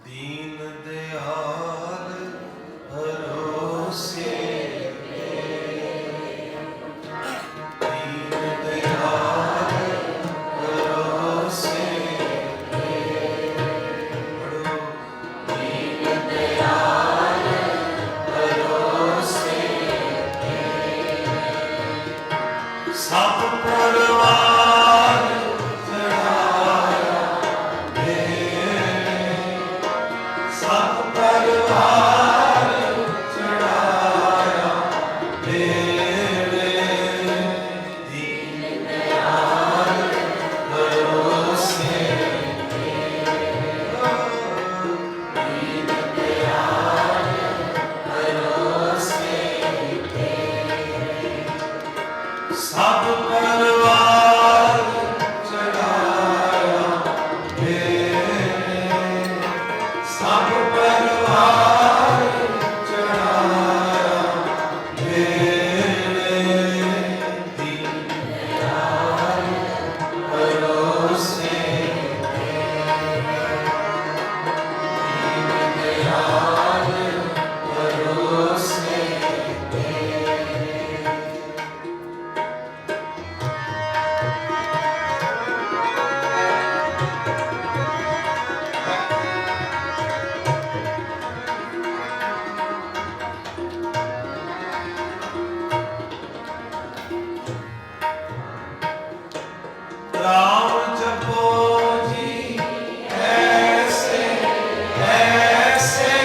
दीन दयाल भरोसे दीन दयाल भरोसे दीन दयाल भरोसे सब परवान चढ़ाया मेरे सब परवान चढ़ाया मेरे दीन दयाल भरोसे दीन दयाल भरोसे सब परवान चढ़ाया मेरे सब परवान चढ़ाया मेरे दीन दयाल भरोसे दीन दयाल भरोसे राम जपो जी ऐसे ऐसे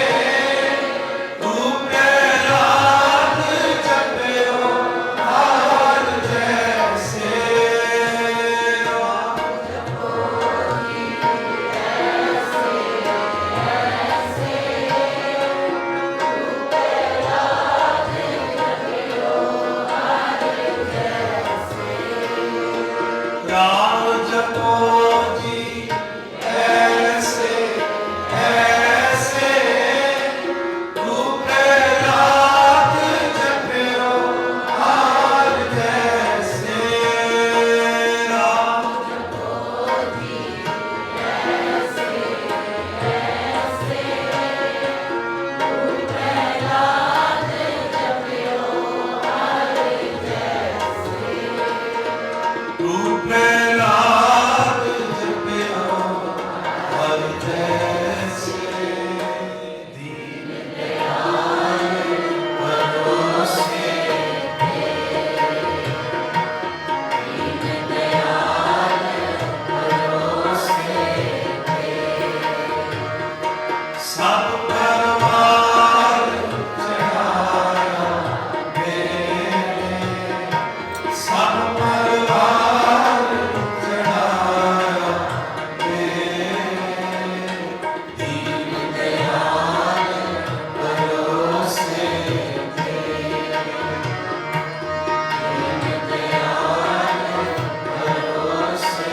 रूपे रात जपयो हार जैसे राम जपो जी ऐसे ऐसे रूपे रात जपयो हार जैसे राम जपो जी ऐसे ऐसे रूपे रात जपयो हार जैसे राम जपो जी ऐसे ऐसे रूपे रात जपयो हार जैसे रूपे रात जपयो हर जैसे दीन दयाल भरोसे दीन दयाल भरोसे सब परवान चढ़ाया मेरे सब परवान चढ़ाया मेरे दीन दयाल भरोसे दीन दयाल भरोसे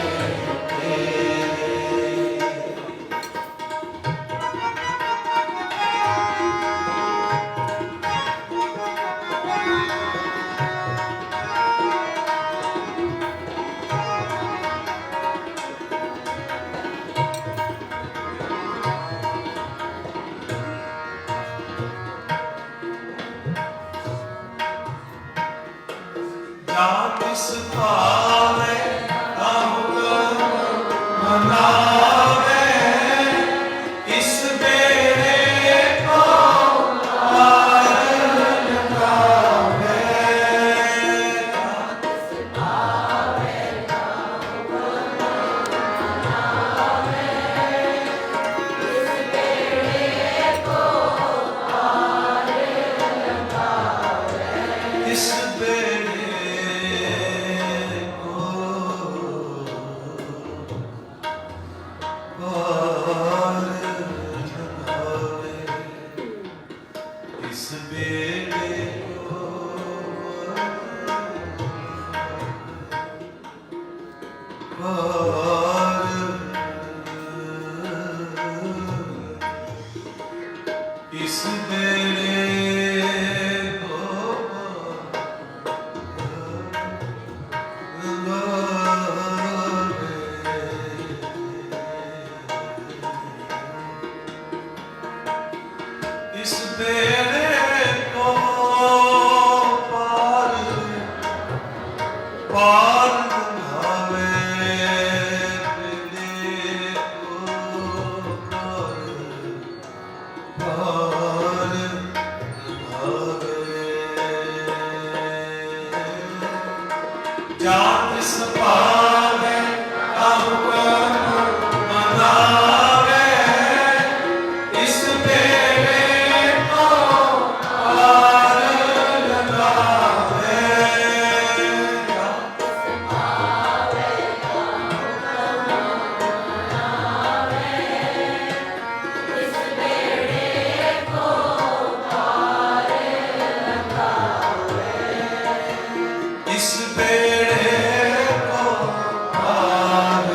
जात इस भावे ताहु मनावे इस बेड़े को पार लगावे जात इस भावे ताहु मनावे इस बेड़े को पार लगावे इस बेड़े को पार लगावे इस बेड़े को पार इस बेड़े को लगावे बेड़े को पार पार लगावे, बेड़े को पार पार लगावे। जान तिस पावे ताहु मनावे, इस बेड़े को पार लगावे। इस बेड़े को पार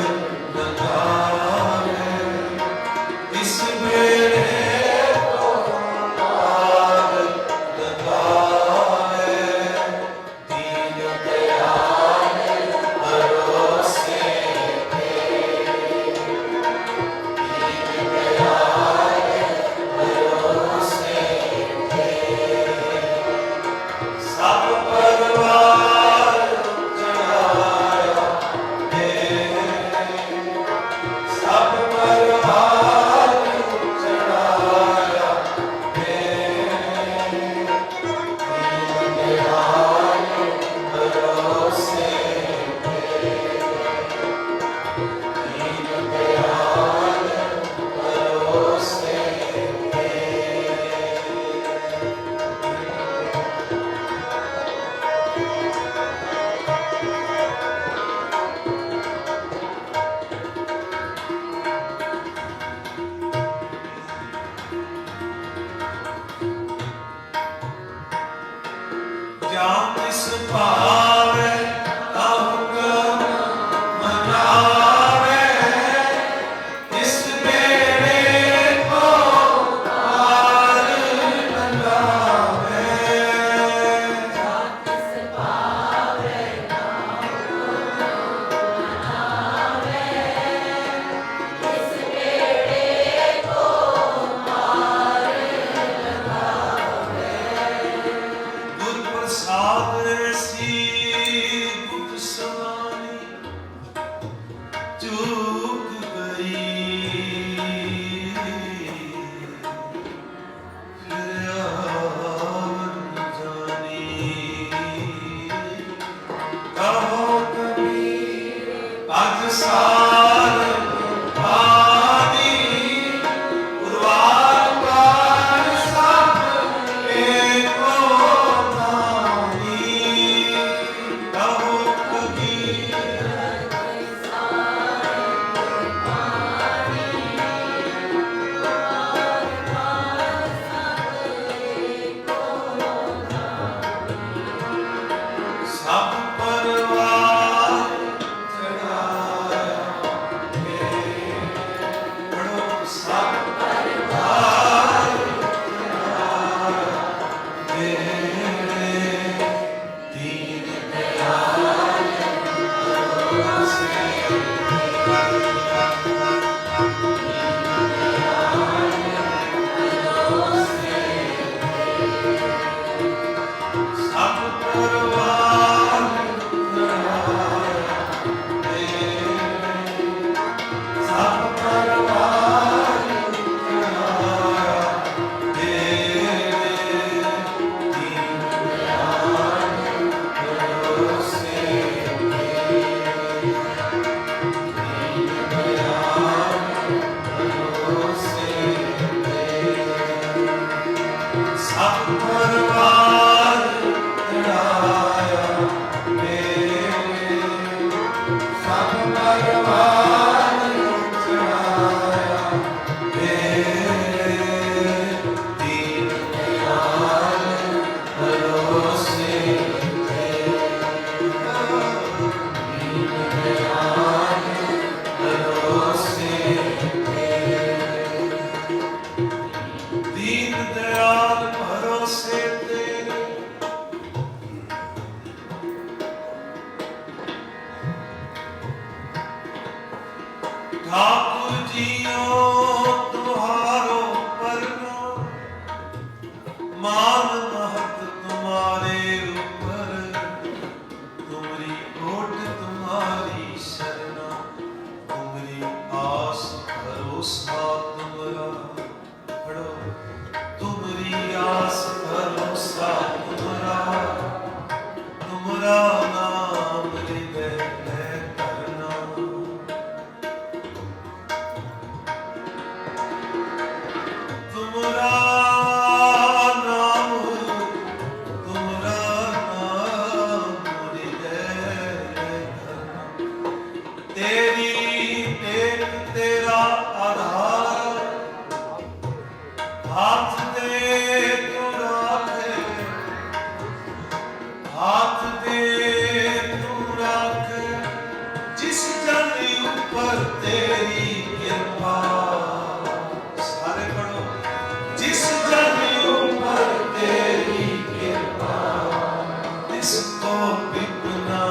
लगावे, इस बेड़े को पार लगावे। दीन दयाल भरोसे सब परवार चढ़ाया है, सब परवार चढ़ाया है। दीन दयाल भरोसे, दीन दयाल भरोसे। जान तिस पावे ताहु मनावे, इस बेड़े को पार लगावे। गुर प्रसाद सी गुप्त समानी चूक गई, फिर आवर न जानी। कहो कबीर अज सार पानी, उर्वार पार सब एको नानी। कहो कबीर सब परवार चढ़ाया है, पढ़ो सब परवार चढ़ाया है। दीन दयाल भरोसे, सब परवार चढ़ाया है, सब परवार चढ़ाया है। दीन दयाल भरोसे, दीन दयाल भरोसे। सब परवार चढ़ाया है, सब परवार चढ़ाया है। दीन दयाल भरोसे, दीन दयाल भरोसे। दीन दयाल भरोसे तेरे, ठाकुर जियो तुहारो परनो, तेरी टेक तेरा आधार, हाथ दे तू राखे, हाथ दे तू राखे, जिस जन ऊपर तेरी कृपा। सारे पढ़ो, जिस जन ऊपर तेरी कृपा, इसको विपना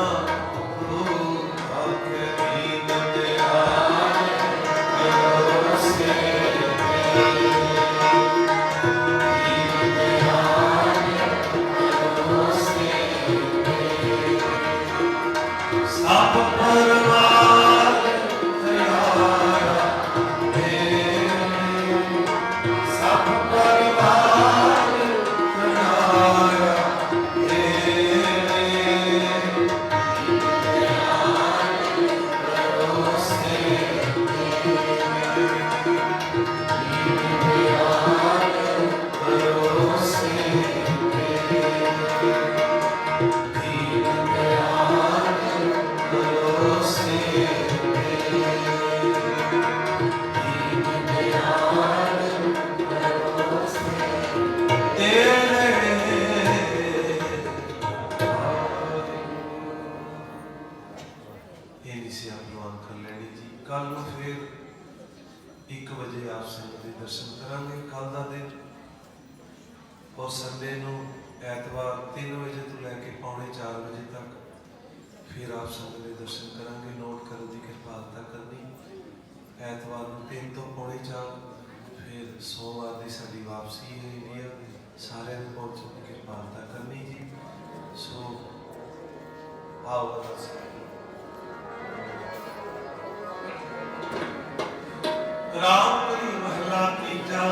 और संडे को एतवार 3 बजे तो लैके 3:45 बजे तक फिर आप संगत के दर्शन करांगे। नोट करो की कृपालता करनी, एतवार को 3 तो 3:45, फिर सोमवार की साड़ी वापसी है इंडिया, सारे पहुंचने की कृपालता करनी जी। सो आओ राम करी महला तीजा,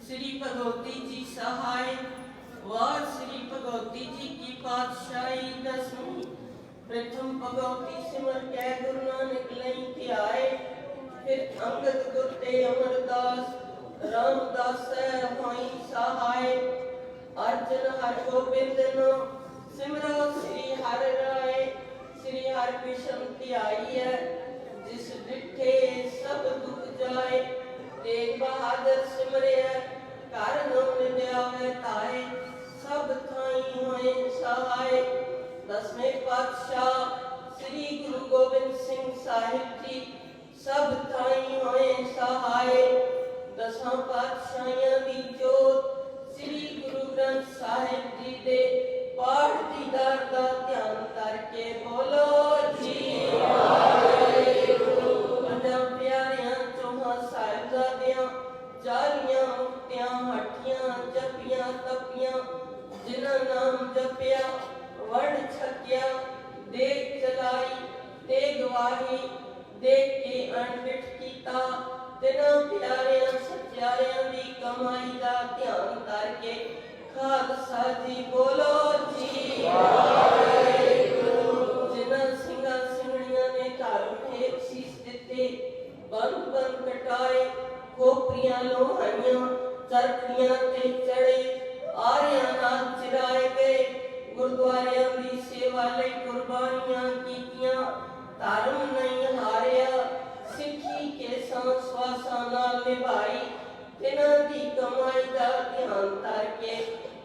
श्री भगवती जी सहाय। वार श्री भगवती जी की पातशाही दसवीं। प्रथम भगवती सिमर कै गुरु नानक लई ध्याए। फिर अंगद गुर ते अमरदास रामदास होई सहाय। अर्जन हर गोबिंद नो सिमरो श्री हर राय। श्री हर कृष्ण ध्याई है जिस डिठे सब दुख जाए। तेग बहादुर सिमरे घर नाम ध्यावे ताए। सब थाई होए सहाय। दसवें पातशाह श्री गुरु गोबिंद सिंह साहिब जी सब थाई होए सहाय। दसां पातशाहियां दी जोत श्री गुरु ग्रंथ साहिब जी दे पाठ दीदार दा ध्यान करके बोलो जी वाहिगुरू। पंजां प्यारियां चौहां साहिबजादियां चालियां मुक्तियां हटियां जपियां तपियां जिन्हां नाम जपिया वण छकिया देख चलाई ते गवाही देख के अनबिठ कीता। तिन्हां प्यारियां सच्चारियां दी कमाई दा ध्यान करके खालसा जी बोलो जी वाहिगुरू। जिन्हां सिंघां सिंघणियां ने धर्म हेठ सीस दिते बंद बंद कटाए। खोपरियां लोहाइयां चरखियां ते चढ़े आरियां नाल चिराए गए। गुरुद्वारियां दी सेवा लई कुर्बानियां कीतियां धर्म नहीं हारिया। सिੱਖੀ के सांस नाल निभाई तिन्हां दी कमाई दा ध्यान करके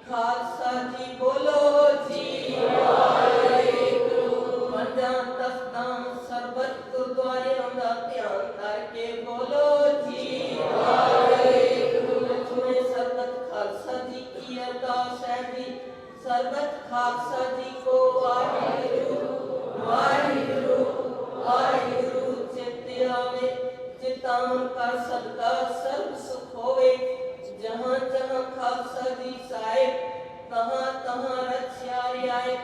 खालसा जी बोलो जी वाहिगुरू। पंजां तख्तां सरबत गुरुद्वारियां दा ध्यान करके बोलो जी वाहिगुरू। तुम्हें सरबत खालसा जी की अरदास है जी। सरबत खालसा जी को वाहिगुरू वाहिगुरू वाहिगुरू चित आवे। चितान का सदका सर्व सुख होवे। जहाँ जहाँ खालसा जी साहिब तहाँ तहाँ रक्षा रियाए।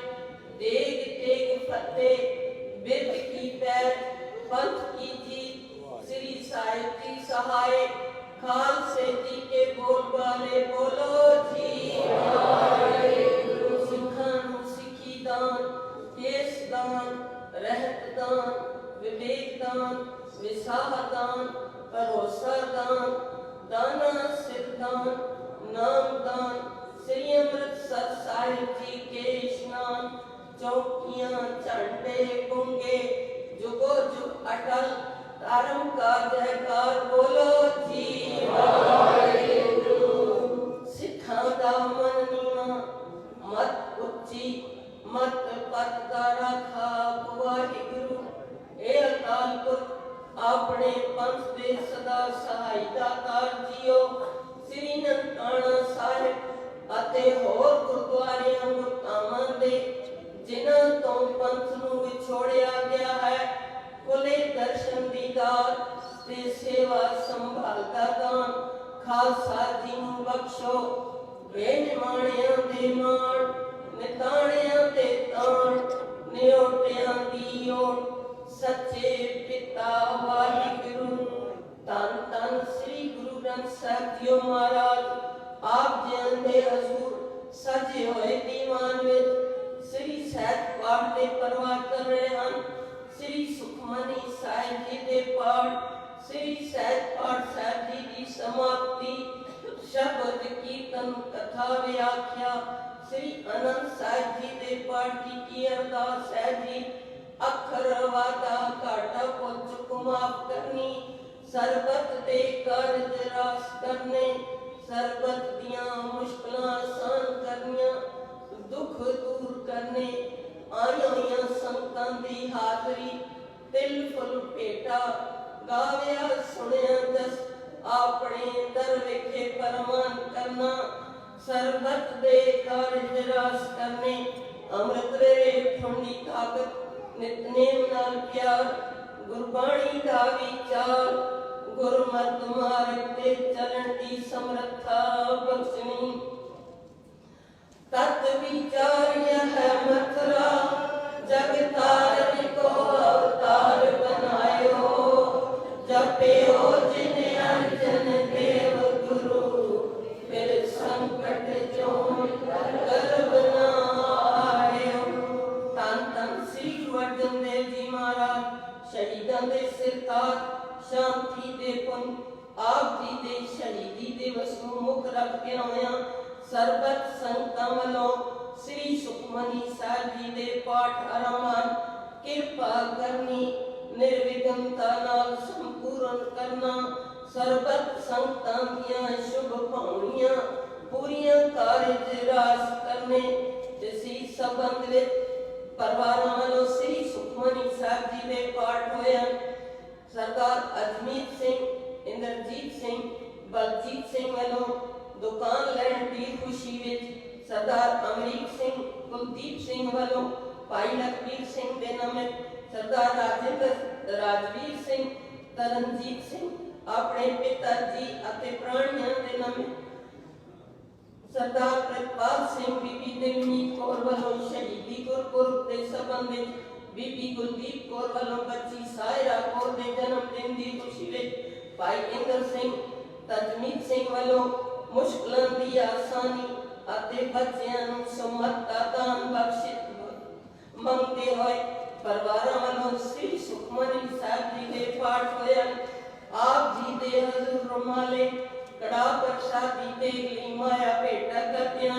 देग तेग फतेह बिरद की पैर पंथ की जीत श्री साहिब जी सहाय। खालसे जी के बोल वाले बोलो जी वाहिगुरू। सिखां नूं सिखी दान केस दान रहत दान विवेक दान विसाह दान भरोसा दान दाना सिर दान नाम दान। श्री अमृतसर साहिब जी के स्नान चौकियां झंडे गुंगे जुगो जुग अटल धर्म का जयकार बोलो जी वाहिगुरू। सिखां दा मन नीवा मत उच्ची मत पत दा राखा वाहिगुरू। ए अकाल पुरख अपने पंथ दे सदा सहायता कर जियो। श्री ननकाना साहिब ਅਤੇ ਹੋਰ ਗੁਰਦੁਆਰਿਆਂ ਗੁਰਧਾਮਾਂ ਦੇ ਜਿਨ੍ਹਾਂ ਤੋਂ ਪੰਥ ਨੂੰ ਵਿਛੋੜਿਆ ਗਿਆ ਹੈ ਖੁੱਲੇ ਦਰਸ਼ਨ ਦੀਦਾਰ ਤੇ ਸੇਵਾ ਸੰਭਾਲ ਦਾ ਦਾਨ ਖਾਲਸਾ ਜੀ ਨੂੰ ਬਖਸ਼ੋ। ਬੇਨਿਮਾਣਿਆਂ ਦੇ ਮਾਣ ਨਿਤਾਣਿਆਂ ਤੇ ਤਾਣ ਨਿਓਟਿਆਂ ਦੀ ਓਟ सच्चे पिता वाहिगुरू। धन धन श्री गुरु ग्रंथ साहिब जी महाराज आप जियां दे हजूर सजे होए दीवान विच श्री सहज पाठ दे परवाह कर रहे हैं। श्री सुखमनी साहिब जी दे पाठ श्री सहज पाठ साहिब जी की समाप्ति शब्द कीर्तन कथा व्याख्या श्री आनंद साहिब जी दे पाठ की अरदास है जी। अखर वादा घाटा पुंज को माफ करनी सरबत दे कारज रास करने सरबत दियां मुश्किलां आसान करनियां ਸੰਗਤਾਂ ਦੀ ਹਾਜ਼ਰੀ ਤਿਲ ਫੁੱਲ ਭੇਟਾ ਗਾਵਿਆ ਸੁਣਿਆ ਜਸ ਆਪਣੇ ਦਰ ਵਿਖੇ ਪਰਵਾਨ ਕਰਨਾ ਸਰਬਤ ਦੇ ਕਾਰਜ ਰਾਸ ਕਰਨੇ ਅੰਮ੍ਰਿਤ ਵੇਲੇ ਠੰਡੀ ਤਾਕਤ ਨਿਤਨੇਮ ਨਾਲ ਪਿਆਰ ਗੁਰਬਾਣੀ ਦਾ ਵਿਚਾਰ ਗੁਰਮਤਿ ਮਾਰਗ ਤੇ ਚੱਲਣ ਦੀ ਸਮਰੱਥਾ ਬਖਸ਼ਣੀ ਤਤ ਵਿਚਾਰਿਆ ਹੈ ਮਥੁਰਾ ਜਗ ਤਾਰਨ ਕੋ ਅਵਤਾਰ ਬਨਾਇਓ ਜਪਿਓ ਜਿਨ ਅਰਜਨ ਦੇਵ ਗੁਰੂ ਫਿਰ ਸੰਕਟ ਚੋਂ ਕਰ ਬਨਾਇਓ ਤਨ ਤਨ ਸ੍ਰੀ ਗੁਰੂ ਅਰਜਨ ਦੇਵ ਜੀ ਮਹਾਰਾਜ ਸ਼ਹੀਦਾਂ ਦੇ ਸਿਰਤਾਜ ਸ਼ਾਂਤੀ ਦੇ ਪੁੰਨ ਆਪ ਜੀ ਦੇ ਸ਼ਹੀਦੀ ਦਿਵਸ ਨੂੰ ਮੁੱਖ ਰੱਖਦੇ ਹੋਇਆਂ ਸਰਬਤ ਸੰਗਤਾਂ ਵੱਲੋਂ ਸ੍ਰੀ ਸੁਖਮਨੀ ਸਾਹਿਬ ਜੀ ਦੇ ਪਾਠ ਆਰੰਭਨ ਕਿਰਪਾ ਕਰਨੀ ਨਿਰਵਿਘਨਤਾ ਨਾਲ ਸੰਪੂਰਨ ਕਰਨਾ ਸਰਬਤ ਸੰਗਤਾਂ ਦੀਆਂ ਸ਼ੁਭ ਭਾਵਨੀਆਂ ਪੂਰੀਆਂ ਕਾਰਜ ਰਾਸ ਕਰਨੇ ਜਿਸੀ ਸੰਬੰਧ ਵਿੱਚ ਪਰਿਵਾਰਾਂ ਵੱਲੋਂ ਸ੍ਰੀ ਸੁਖਮਨੀ ਸਾਹਿਬ ਜੀ ਦੇ ਪਾਠ ਹੋਇਆ ਸਰਦਾਰ ਅਜਮੀਤ ਸਿੰਘ ਇੰਦਰਜੀਤ ਸਿੰਘ ਬਲਜੀਤ ਸਿੰਘ ਵੱਲੋਂ ਦੁਕਾਨ ਲੈਣ ਦੀ ਖੁਸ਼ੀ ਵਿੱਚ ਸਰਦਾਰ ਅਮਰੀਕ ਸਿੰਘ ਕੁਲਦੀਪ ਸਿੰਘ ਵੱਲੋਂ ਭਾਈ ਲਖਬੀਰ ਸਿੰਘ ਦੇ ਨਾਮੇ ਸਰਦਾਰ ਰਾਜਵੀਰ ਸਿੰਘ ਤਰਨਜੀਤ ਸਿੰਘ ਆਪਣੇ ਪਿਤਾ ਜੀ ਅਤੇ ਪ੍ਰਾਣੀਆਂ ਦੇ ਨਾਮੇ ਸਰਦਾਰ ਪ੍ਰਤਪਾਲ ਸਿੰਘ ਬੀਬੀ ਦਿਲਮੀਤ ਕੌਰ ਵੱਲੋਂ ਸ਼ਹੀਦੀ ਗੁਰਪੁਰਬ ਦੇ ਸੰਬੰਧ ਵਿੱਚ ਬੀਬੀ ਗੁਰਦੀਪ ਕੌਰ ਵੱਲੋਂ ਬੱਚੀ ਸਾਇਰਾ ਕੌਰ ਦੇ ਜਨਮ ਦਿਨ ਦੀ ਖੁਸ਼ੀ ਵਿੱਚ ਭਾਈ ਇੰਦਰ ਸਿੰਘ ਤਜਮੀਤ ਸਿੰਘ ਵੱਲੋਂ ਮੁਸ਼ਕਲਾਂ ਦੀ ਆਸਾਨੀ ਅਤੇ ਬੱਚਿਆਂ ਨੂੰ ਸਮਰੱਥਾ ਦਾਨ ਬਖਸ਼ਿਸ਼ ਮੰਗਦੇ ਹੋਏ ਪਰਿਵਾਰਾਂ ਵੱਲੋਂ ਸ੍ਰੀ ਸੁਖਮਨੀ ਸਾਹਿਬ ਜੀ ਦੇ ਪਾਠ ਹੋਇਆ ਆਪ ਜੀ ਦੇ ਹਜ਼ੂਰ ਰੁਮਾਲੇ ਕੜਾ ਪ੍ਰਸ਼ਾਦੀ ਦੇ ਲਈ ਮਾਇਆ ਭੇਟਾ ਕਰਦਿਆਂ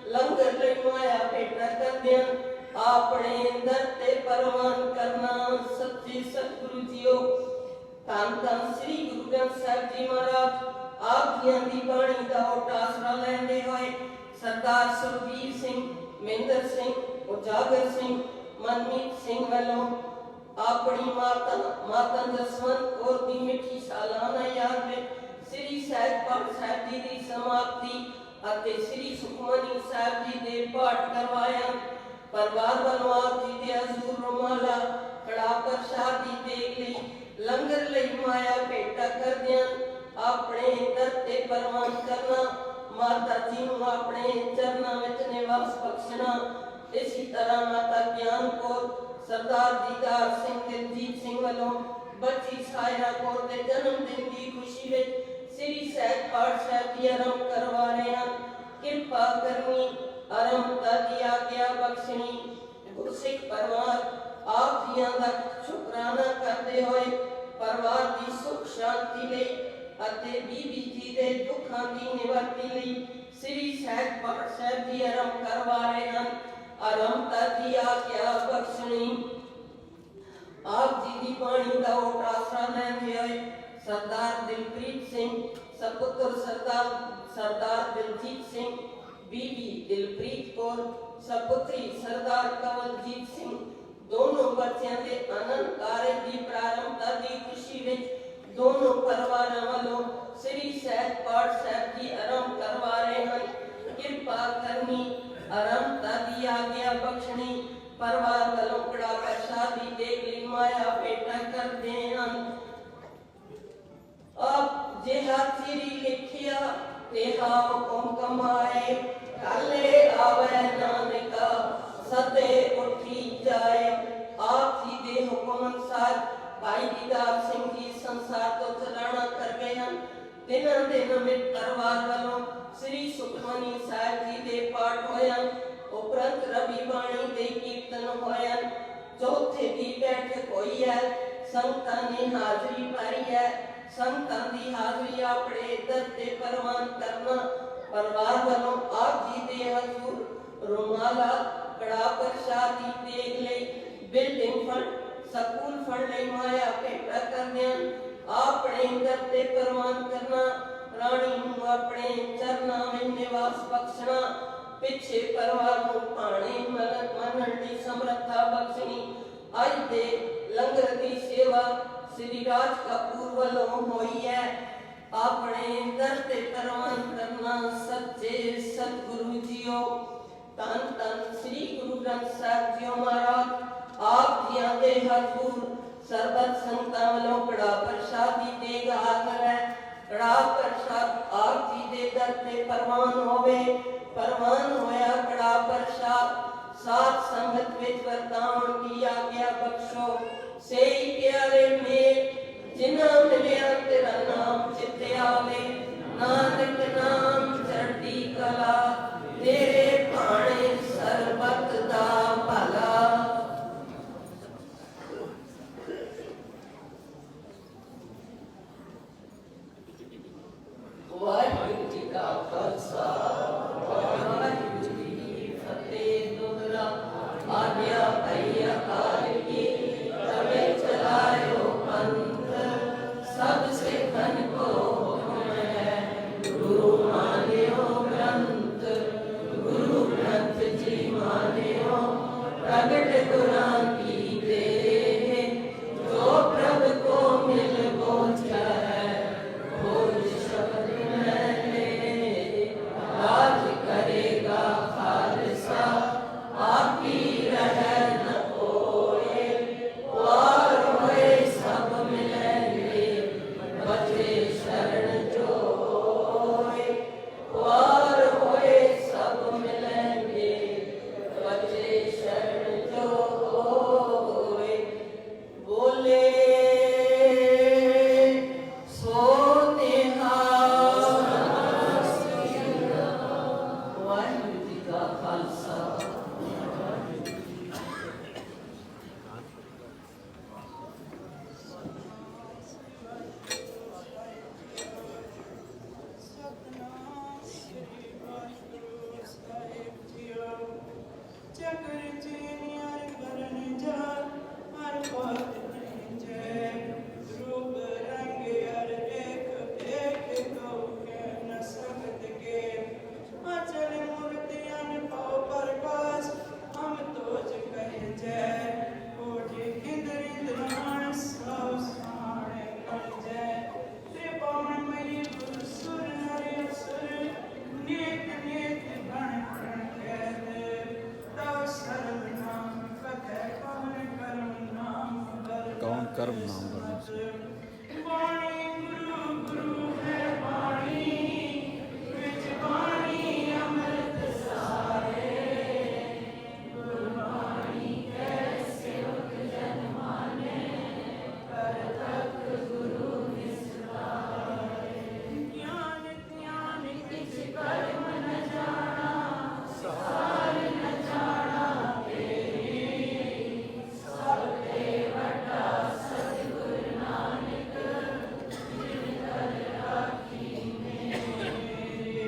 ਲੰਗਰ ਲਈ ਮਾਇਆ ਭੇਟਾ ਕਰਦਿਆਂ ਆਪਣੇ ਦਰ ਤੇ ਪਰਵਾਨ ਕਰਨਾ ਸੱਚੇ ਸਤਿਗੁਰੂ ਜੀਓ ਧੰਨ ਧੰਨ ਸ੍ਰੀ ਗੁਰੂ ਗ੍ਰੰਥ ਸਾਹਿਬ ਜੀ ਮਹਾਰਾਜ ਆਪ ਜੀਆਂ ਦੀ ਬਾਣੀ ਦਾ ਓਟ ਆਸਰਾ ਲੈਂਦੇ ਹੋਏ ਸਰਦਾਰ ਸੁਰਵੀਰ ਸਿੰਘ ਮਹਿੰਦਰ ਸਿੰਘ ਉਜਾਗਰ ਸਿੰਘ ਮਨਮੀਤ ਸਿੰਘ ਵੱਲੋਂ ਆਪਣੀ ਮਾਤਾ ਜਸਵੰਤ ਕੌਰ ਦੀ ਮਿੱਠੀ ਸਾਲਾਨਾ ਯਾਦ ਵਿੱਚ ਸ੍ਰੀ ਸਹਿਜ ਪਾਠ ਸਾਹਿਬ ਜੀ ਦੀ ਸਮਾਪਤੀ ਅਤੇ ਸ੍ਰੀ ਸੁਖਮਨੀ ਸਾਹਿਬ ਜੀ ਦੇ ਪਾਠ ਕਰਵਾਇਆ ਪਰਿਵਾਰ ਵੱਲੋਂ ਆਪ ਜੀ ਦੇ ਹਜ਼ੂਰ ਰੁਮਾਲਾ ਕੜਾ ਪ੍ਰਸ਼ਾਦੀ ਦੇ ਲਈ ਲੰਗਰ ਲਈ ਮਾਇਆ ਭੇਟਾ ਕਰਦਿਆਂ ਆਪਣੇ ਦਰ ਤੇ ਪਰਵਾਨ ਕਰਨਾ ਮਾਤਾ ਜੀ ਨੂੰ ਆਪਣੇ ਚਰਨਾਂ ਵਿੱਚ ਨਿਵਾਸ ਬਖਸ਼ਣਾ ਇਸੇ ਤਰ੍ਹਾਂ ਮਾਤਾ ਗਿਆਨ ਕੌਰ ਸਰਦਾਰ ਦੀਦਾਰ ਸਿੰਘ ਦਿਲਜੀਤ ਸਿੰਘ ਵੱਲੋਂ ਬੱਚੀ ਸਾਇਰਾ ਕੌਰ ਦੇ ਜਨਮ ਦਿਨ ਦੀ ਖੁਸ਼ੀ ਵਿੱਚ ਸ੍ਰੀ ਸਹਿਜ ਪਾਠ ਸਾਹਿਬ ਜੀ ਆਰੰਭ ਕਰਵਾ ਰਹੇ ਹਨ ਕਿਰਪਾ ਕਰਨੀ ਆਰੰਭਤਾ ਦੀ ਆਗਿਆ ਬਖਸ਼ਣੀ ਗੁਰਸਿੱਖ ਪਰਿਵਾਰ ਆਪ ਜੀਆਂ ਦਾ ਸ਼ੁਕਰਾਨਾ ਕਰਦੇ ਹੋਏ ਪਰਿਵਾਰ ਦੀ ਸੁਖ ਸ਼ਾਂਤੀ ਲਈ ਅਤੇ ਬੀਬੀ ਜੀ ਦੇ ਦੁੱਖਾਂ ਦੀ ਨਿਵਰਤੀ ਲਈ ਸ੍ਰੀ ਸਹਿਜ ਪਾਠ ਸਾਹਿਬ ਜੀ ਆਰੰਭ ਕਰਵਾ ਰਹੇ ਹਨ ਆਰੰਭਤਾ ਦੀ ਆਗਿਆ ਬਖਸ਼ਣੀ ਆਪ ਜੀ ਦੀ ਬਾਣੀ ਦਾ ਓਟ ਆਸਰਾ ਲੈਂਦੇ ਹੋਏ ਸਰਦਾਰ ਦਿਲਪ੍ਰੀਤ ਸਿੰਘ ਸਪੁੱਤਰ ਸਰਦਾਰ ਦਿਲਜੀਤ ਸਿੰਘ ਬੀਬੀ ਦਿਲਪ੍ਰੀਤ ਕੌਰ ਸਪੁੱਤਰੀ ਸਰਦਾਰ ਕਵਲਜੀਤ ਸਿੰਘ ਦੋਨੋਂ ਬੱਚਿਆਂ ਦੇ ਆਨੰਦ ਕਾਰਜ ਦੀ ਪ੍ਰਾਰੰਭਤਾ ਦੀ ਖੁਸ਼ੀ ਵਿੱਚ ਦੋਨੋਂ ਪਰਿਵਾਰਾਂ ਵੱਲੋਂ ਸ੍ਰੀ ਸਹਿਜ ਪਾਠ ਸਾਹਿਬ ਜੀ ਆਰੰਭ ਕਰਵਾ ਰਹੇ ਹਨ ਕਿਰਪਾ ਕਰਨੀ ਆਰੰਭਤਾ ਦੀ ਆਗਿਆ ਬਖਸ਼ਣੀ ਪਰਿਵਾਰ ਵੱਲੋਂ ਕੜਾ ਪ੍ਰਸ਼ਾਦੀ ਦੇ ਲਈ ਮਾਇਆ ਭੇਟਾ ਕਰਦੇ ਹਨ ਆਪ ਜਿਹਾ ਚਿਰੀ ਲਿਖਿਆ ਤੇਹਾ ਹੁਕਮ ਕਮਾਏ ਕਾਲੇ ਆਵੇ ਨਾਨਕਾ ਸਦੇ ਉੱਠੀ ਜਾਏ ਆਪ ਜੀ ਦੇ ਹੁਕਮ ਅਨੁਸਾਰ ਭਾਈ ਦੀਦਾਰ ਸਿੰਘ ਜੀ ਸੰਸਾਰ ਤੋਂ ਚਲਾਣਾ ਕਰ ਗਏ ਹਨ ਦਿਨਾਂ ਦਿਨ ਵਿੱਚ ਪਰਿਵਾਰ ਵੱਲੋਂ ਸ੍ਰੀ ਸੁਖਮਨੀ ਸਾਹਿਬ ਜੀ ਦੇ ਪਾਠ ਹੋਇਆ ਉਪਰੰਤ ਰਵੀ ਬਾਣੀ ਦੇ ਕੀਰਤਨ ਹੋਇਆ ਚੌਥੇ ਦੀ ਬੈਠਕ ਹੋਈ ਹੈ ਸੰਗਤਾਂ ਨੇ ਹਾਜ਼ਰੀ ਭਰੀ ਹੈ ਸੰਗਤਾਂ ਦੀ ਹਾਜ਼ਰੀ ਆਪਣੇ ਦਰ ਤੇ ਪਰਵਾਨ ਕਰਨਾ ਪਰਿਵਾਰ ਵੱਲੋਂ ਆਪ ਜੀ ਦੇ ਹਜ਼ੂਰ ਰੁਮਾਲਾ ਕੜਾ ਪ੍ਰਸ਼ਾਦੀ ਦੇਗ ਲਈ ਬਿਲਡਿੰਗ ਫੰਡ ਸਕੂਲ ਫੰਡ ਲਈ ਮਾਇਆ ਭੇਟਾ ਕਰਦਿਆਂ ਆਪਣੇ ਦਰ ਤੇ ਪਰਵਾਨ ਕਰਨਾ ਰਾਣੀ ਨੂੰ ਆਪਣੇ ਚਰਨਾਂ ਵਿੱਚ ਨਿਵਾਸ ਬਖਸ਼ਣਾ ਪਿੱਛੇ ਪਰਿਵਾਰ ਨੂੰ ਭਾਣੇ ਮੰਨਣ ਦੀ ਸਮਰੱਥਾ ਬਖਸ਼ਣੀ अज दे लंगर की सेवा श्री राज कपूर वालों हुई है। अपने दर ते परवान करना सच्चे सतगुरु जियो। धन धन श्री गुरु ग्रंथ साहिब जी महाराज आप जिया दे हजूर सरबत संगतां वालों कड़ा प्रसादी देग हाजिर है। कड़ा प्रसाद आप जी दे दर ते परवान होवे। परवान होया कड़ा प्रसाद सात संगत विच वरदान की आज्ञा बख्शो। सेई प्यारे मेल जिन्हां मिलिया तेरा नाम चिते आवे। नानक नाम चढ़दी कला तेरे भाणे सरबत दा भला। वाहिगुरू जी का खालसा वाहिगुरू जी की फतेह। दोहरा आज्ञा भई अकाल की तवे चलायो पंथ। सब सिखन को हुक्म है गुरु मान्यो ग्रंथ। गुरु ग्रंथ जी मान्यो प्रगट गुरां की देह। जो प्रभ को मिल बोझा है बोझ शब्द मैंने। राज करेगा खालसा आपकी रह न कोई। वार होए सब मिलेंगे बचे शरण जोए। वार होए सब मिलेंगे बचे शरण जोए। बोले सो निहाल। वाहिगुरू जी का खालसा। ਸਤਿਨਾਮ ਸ੍ਰੀ ਵਾਹਿਗੁਰੂ ਸਾਹਿਬ ਜੀਓ। ਚਕਰ ਚੇਨਿਆਰ ਕਰਨ ਜਾ ਹਰ ਬਾਤ ਜੈ। ਰੂਪ ਰੰਗ ਹਰ ਇੱਕ ਇੱਕ ਕਉ ਕਹਿ ਨ ਸਕਤ ਕੇ। ਅਚਲ ਮੂਰਤਿਆਂ ਪਾਉ ਪ੍ਰਕਾਸ਼ ਹਮ ਤੋਜ ਕਹਿ ਜੈ। ਕੋਟਿ ਇੰਦਰ ਇੰਦਰਾਣ ਸਭ ਸਾਣੇ ਕਰ ਜੈ। त्रिभुवन मयि गुरु सुर नरि असुर नेक नेक गण गण कहते। तव सर्व नाम कथै कौन कर्म नाम बर। कौन कर्म नाम बरन। वाणी गुरु गुरु है वाणी विच वाणी अमृत सारे। गुरबाणी कै सेवक जन माने कर तक गुरु ज्ञान ज्ञान किछ कर्म न जाना सार न जाना तेरी। सब ते वड्डा सतगुर नानक जिन कर राखी मेरे।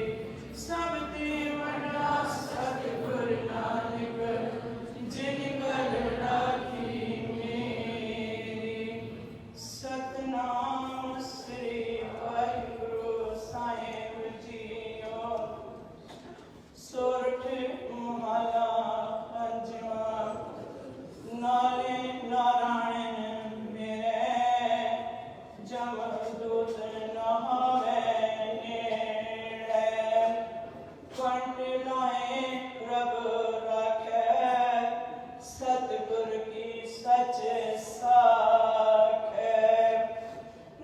सब ते वड्डा सतगुर नानक जिन कर राखी मेरे। सतनाम श्री वाहिगुरू ਸਾਹਿਬ ਜੀਓ। ਸੋਰਠ ਮਹਲਾ ਪੰਜਵਾਂ। ਨਾਲੇ ਨਾਰਾਇਣ ਮੇਰੇ ਜਮਦੂਤ ਨਹਾਵੇ ਨੇੜੇ। ਕੰਟ ਲਾਏ ਪ੍ਰਭ ਰਾਖੈ ਸਤਿਗੁਰ ਕੀ ਸਚ ਸਾਖੈ।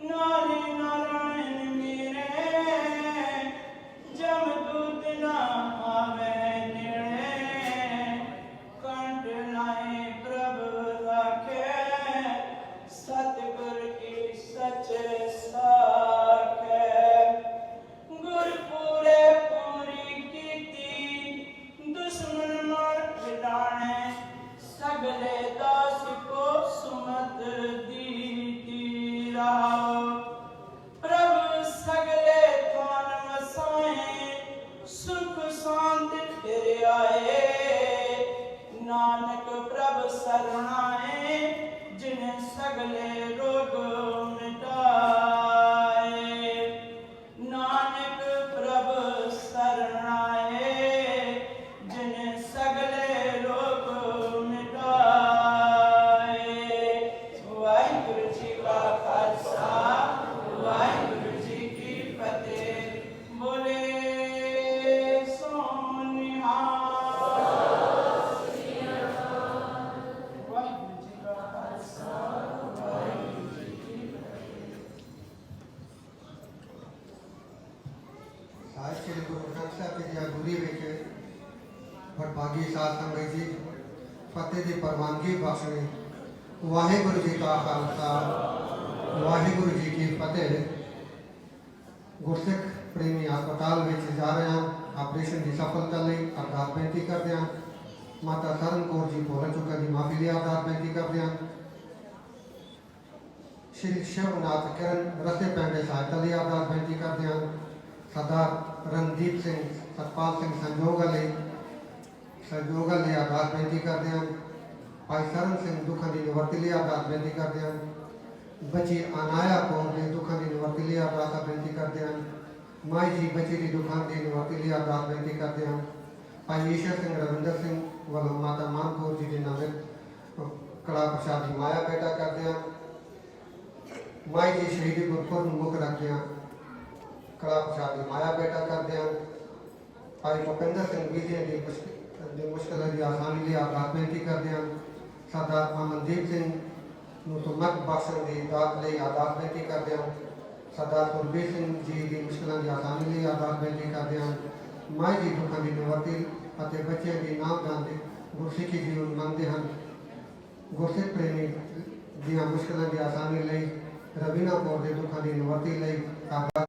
ਨਾਲੇ ਨਾਰਾਇਣ ਮੇਰੇ ਜਮਦੂਤ ਨਾ ਆਵੇ ਨੇੜੇ। ਕੰਟ ਲਾਏ ਪ੍ਰਭ ਰਾਖੈ ਸਤਿਗੁਰ ਕੀ ਸਚ ਸਾਖੈ। ਗੁਰ ਪੂਰੇ ਪੂਰੀ ਕੀਤੀ ਦੁਸ਼ਮਨ ਮਾਰ ਵਿਡਾਣੈ। ਸਗਲੇ ਦਾਸ ਕੋ ਸੁਮਤ ਦੀਤੀ ਰਾਉ। ਪ੍ਰਭ ਸਗਲੇ ਥਾਨ ਵਸਾਏ ਸੁਖ ਸ਼ਾਂਤ ਫਿਰ ਆਏ। ਨਾਨਕ ਪ੍ਰਭ ਸਰਣਾਏ ਜਿਨ ਸਗਲੇ ਰੋਗ ਮਿਟਾਏ। ਨਾਨਕ ਪ੍ਰਭ ਸਰਣਾਏ ਜਿਨ ਸਗਲੇ ਰੋਗ ਮਿਟਾਏ। ਵਡਭਾਗੀ ਸਾਧ ਸੰਗਤ ਜੀ ਫਤਿਹ ਦੀ ਪ੍ਰਵਾਨਗੀ ਬਖਸ਼ਣੀ। ਵਾਹਿਗੁਰੂ ਜੀ ਕਾ ਖਾਲਸਾ ਵਾਹਿਗੁਰੂ ਜੀ ਕੀ ਫਤਿਹ। ਗੁਰਸਿੱਖ ਪ੍ਰੇਮੀ ਹਸਪਤਾਲ ਵਿੱਚ ਜਾ ਰਹੇ ਹਾਂ। ਆਪਰੇਸ਼ਨ ਦੀ ਸਫਲਤਾ ਲਈ ਅਰਦਾਸ ਬੇਨਤੀ ਕਰਦੇ ਹਾਂ। ਮਾਤਾ ਸਰਨ ਕੌਰ ਜੀ ਭੋਲਾ ਚੁੱਕਾ ਦੀ ਮਾਫੀ ਲਈ ਅਰਦਾਸ ਬੇਨਤੀ ਕਰਦੇ ਹਾਂ। ਸ਼੍ਰੀ ਸ਼ਿਵਨਾਥ ਕਿਰਨ ਰਸਤੇ ਪੈਂਦੇ ਸਹਾਇਤਾ ਲਈ ਅਰਦਾਸ ਬੇਨਤੀ ਕਰਦੇ ਹਾਂ। ਸਰਦਾਰ ਰਣਦੀਪ ਸਿੰਘ ਸਤਪਾਲ ਸਿੰਘ ਸੰਜੋਗ ਲਈ ਅਰਦਾਸ ਬੇਨਤੀ ਕਰਦੇ ਹਾਂ। ਭਾਈ ਸਰਨ ਸਿੰਘ ਦੁੱਖਾਂ ਦੀ ਨਿਵਰਤੀ ਲਈ ਅਰਦਾਸ ਬੇਨਤੀ ਕਰਦੇ ਹਾਂ। ਬੱਚੀ ਅਨਾਇਆ ਕੌਰ ਦੇ ਦੁੱਖਾਂ ਦੀ ਨਿਵਰਤੀ ਲਈ ਅਰਦਾਸ ਬੇਨਤੀ ਕਰਦੇ ਹਾਂ। ਮਾਈ ਜੀ ਬੱਚੀ ਦੀ ਦੁੱਖਾਂ ਦੀ ਨਿਵਰਤੀ ਲਈ ਅਰਦਾਸ ਬੇਨਤੀ ਕਰਦੇ ਹਾਂ। ਭਾਈ ਈਸ਼ਰ ਸਿੰਘ ਰਵਿੰਦਰ ਸਿੰਘ ਵੱਲੋਂ ਮਾਤਾ ਮਾਨ ਕੌਰ ਜੀ ਦੇ ਨਾਮ ਕੜਾ ਪ੍ਰਸ਼ਾਦ ਦੀ ਮਾਇਆ ਬੇਟਾ ਕਰਦੇ ਹਾਂ। ਮਾਈ ਜੀ ਸ਼ਹੀਦੀ ਗੁਰਪੁਰਬ ਨੂੰ ਮੁੱਖ ਰੱਖਦੇ ਹਾਂ। ਕੜਾ ਪ੍ਰਸ਼ਾਦ ਦੀ ਮਾਇਆ ਬੇਟਾ ਕਰਦੇ ਹਾਂ। ਭਾਈ ਭੁਪਿੰਦਰ ਸਿੰਘ ਬੀਜੇ ਦੀ ਮੁਸ਼ਕਲਾਂ ਦੀ ਆਸਾਨੀ ਲਈ ਅਰਦਾਸ ਬੇਨਤੀ ਕਰਦੇ ਹਾਂ। ਸਰਦਾਰ ਅਮਨਦੀਪ ਸਿੰਘ ਨੂੰ ਤੁਮਤ ਬਖਸ਼ਣ ਦੀ ਦਾਤ ਲਈ ਅਰਦਾਸ ਬੇਨਤੀ ਕਰਦੇ ਹਾਂ। ਸਰਦਾਰ ਗੁਰਬੀਰ ਸਿੰਘ ਜੀ ਦੀ ਮੁਸ਼ਕਲਾਂ ਦੀ ਆਸਾਨੀ ਲਈ ਅਰਦਾਸ ਬੇਨਤੀ ਕਰਦੇ ਹਾਂ। ਮਾਈ ਜੀ ਦੁੱਖਾਂ ਦੀ ਨਿਵਰਤੀ ਅਤੇ ਬੱਚਿਆਂ ਦੀ ਨਾਮਦਾਨ ਦੀ ਗੁਰਸਿੱਖੀ ਜੀਵਨ ਮੰਗਦੇ ਹਨ। ਗੁਰਸਿੱਖ ਪ੍ਰੇਮੀ ਦੀਆਂ ਮੁਸ਼ਕਲਾਂ ਦੀ ਆਸਾਨੀ ਲਈ ਰਵੀਨਾ ਕੌਰ ਦੇ ਦੁੱਖਾਂ ਦੀ ਨਿਵਰਤੀ ਲਈ ਅਰਦਾਸ